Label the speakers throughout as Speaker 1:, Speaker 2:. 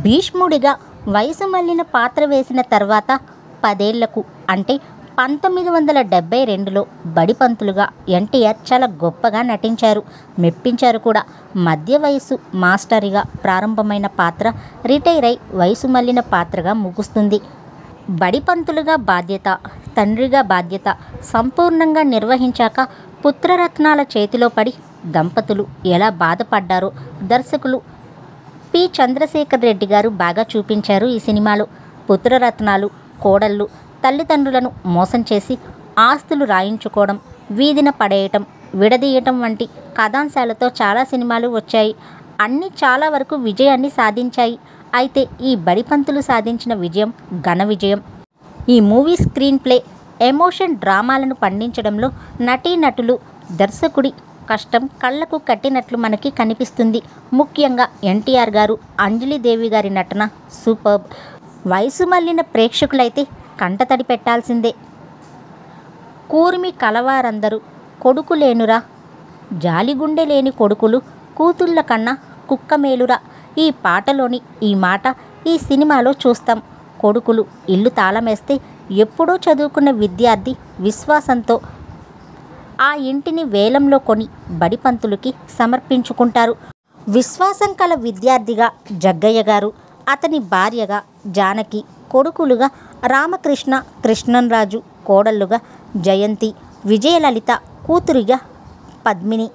Speaker 1: భీష్ముడిగా వయసు మళ్ళిన పాత్ర వేసిన తర్వాత 10 ఏళ్లకు అంటే 1972లో బడిపంతులుగా ఎన్టీఆర్ చాలా గొప్పగా నటించారు, మెప్పించారు కూడా. మధ్య వయసు మాస్టర్గా ప్రారంభమైన పాత్ర రిటైర్ అయి వయసు మళ్ళిన పాత్రగా ముగుస్తుంది. బడిపంతులుగా బాధ్యత, తండ్రిగా బాధ్యత సంపూర్ణంగా నిర్వహించాక పుత్రరత్నాల చేతిలో పడి దంపతులు ఎలా బాధపడ్డారో దర్శకులు పి. చంద్రశేఖర్ రెడ్డి గారు బాగా చూపించారు ఈ సినిమాలో. పుత్రరత్నాలు, కోడళ్ళు తల్లిదండ్రులను మోసం చేసి ఆస్తులు రాయించుకోవడం, వీధిన పడేయటం, విడదీయటం వంటి కథాంశాలతో చాలా సినిమాలు వచ్చాయి. అన్నీ చాలా వరకు విజయాన్ని సాధించాయి. అయితే ఈ బడిపంతులు సాధించిన విజయం ఘన విజయం. ఈ మూవీ స్క్రీన్ ప్లే, ఎమోషన్ డ్రామాలను పండించడంలో నటీనటులు, దర్శకుడి కష్టం కళ్లకు కట్టినట్లు మనకి కనిపిస్తుంది. ముఖ్యంగా ఎన్టీఆర్ గారు, అంజలిదేవి గారి నటన సూపర్బ్. వయసు మళ్ళిన ప్రేక్షకులైతే కంటతడి పెట్టాల్సిందే. కూర్మి కలవారందరూ కొడుకు లేనురా, జాలిగుండె లేని కొడుకులు కూతుళ్ళ కన్నా కుక్క మేలురా. ఈ పాటలోని ఈ మాట ఈ సినిమాలో చూస్తాం. కొడుకులు ఇల్లు తాళమేస్తే ఎప్పుడో చదువుకున్న విద్యార్థి విశ్వాసంతో ఆ ఇంటిని వేలంలో కొని బడిపంతులకి సమర్పించుకుంటారు. విశ్వాసం కల విద్యార్థిగా జగ్గయ్య గారు, అతని భార్యగా జానకి, కొడుకులుగా రామకృష్ణ, కృష్ణంరాజు, కోడళ్ళుగా జయంతి, విజయలలిత, కూతురిగా పద్మిని,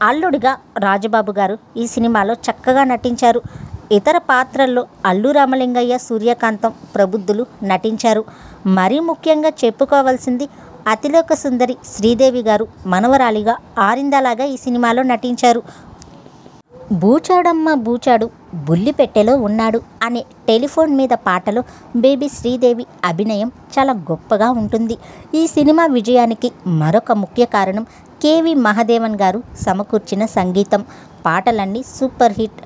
Speaker 1: అల్లుడిగా రాజబాబు గారు ఈ సినిమాలో చక్కగా నటించారు. ఇతర పాత్రల్లో అల్లు రామలింగయ్య, సూర్యకాంతం, ప్రబుద్ధులు నటించారు. మరీ ముఖ్యంగా చెప్పుకోవాల్సింది అతిలోక సుందరి శ్రీదేవి గారు మనవరాలిగా ఆరిందలాగా ఈ సినిమాలో నటించారు. బూచాడమ్మ బూచాడు బుల్లిపెట్టెలో ఉన్నాడు అనే టెలిఫోన్ మీద పాటలో బేబీ శ్రీదేవి అభినయం చాలా గొప్పగా ఉంటుంది. ఈ సినిమా విజయానికి మరొక ముఖ్య కారణం కెవి మహదేవన్ గారు సమకూర్చిన సంగీతం. పాటలన్నీ సూపర్ హిట్.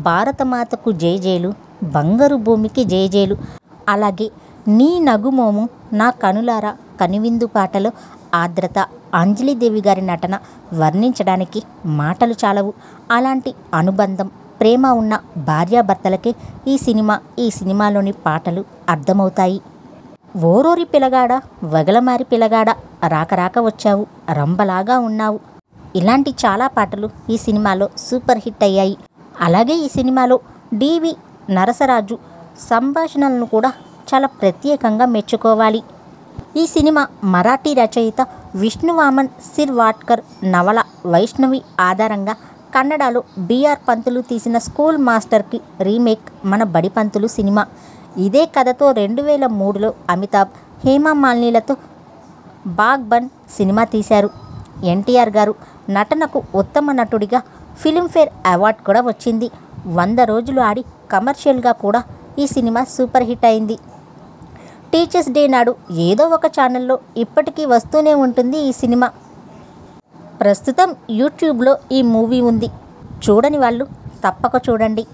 Speaker 1: భారతమాతకు జేజేలు, బంగారు భూమికి జేజేలు, అలాగే నీ నగుమోము నా కనులారా కనువిందు పాటలో ఆర్ద్రత, అంజలిదేవి గారి నటన వర్ణించడానికి మాటలు చాలవు. అలాంటి అనుబంధం, ప్రేమ ఉన్న భార్యాభర్తలకే ఈ సినిమాలోని పాటలు అర్థమవుతాయి. ఓరోరి పిలగాడ, వగలమారి పిలగాడ, రాక వచ్చావు, రంబలాగా ఉన్నావు, ఇలాంటి చాలా పాటలు ఈ సినిమాలో సూపర్ హిట్ అయ్యాయి. అలాగే ఈ సినిమాలో డివి నరసరాజు సంభాషణలను కూడా చాలా ప్రత్యేకంగా మెచ్చుకోవాలి. ఈ సినిమా మరాఠీ రచయిత విష్ణువామన్ శిర్వాడ్కర్ నవల వైష్ణవి ఆధారంగా కన్నడలో బిఆర్ పంతులు తీసిన స్కూల్ మాస్టర్కి రీమేక్ మన బడిపంతులు సినిమా. ఇదే కథతో 2003లో అమితాబ్, హేమా మాలినీలతో బాగ్బన్ సినిమా తీశారు. ఎన్టీఆర్ గారు నటనకు ఉత్తమ నటుడిగా ఫిలింఫేర్ అవార్డు కూడా వచ్చింది. 100 రోజులు ఆడి కమర్షియల్గా కూడా ఈ సినిమా సూపర్ హిట్ అయింది. టీచర్స్ డే నాడు ఏదో ఒక ఛానల్లో ఇప్పటికీ వస్తూనే ఉంటుంది ఈ సినిమా. ప్రస్తుతం యూట్యూబ్లో ఈ మూవీ ఉంది. చూడని వాళ్ళు తప్పక చూడండి.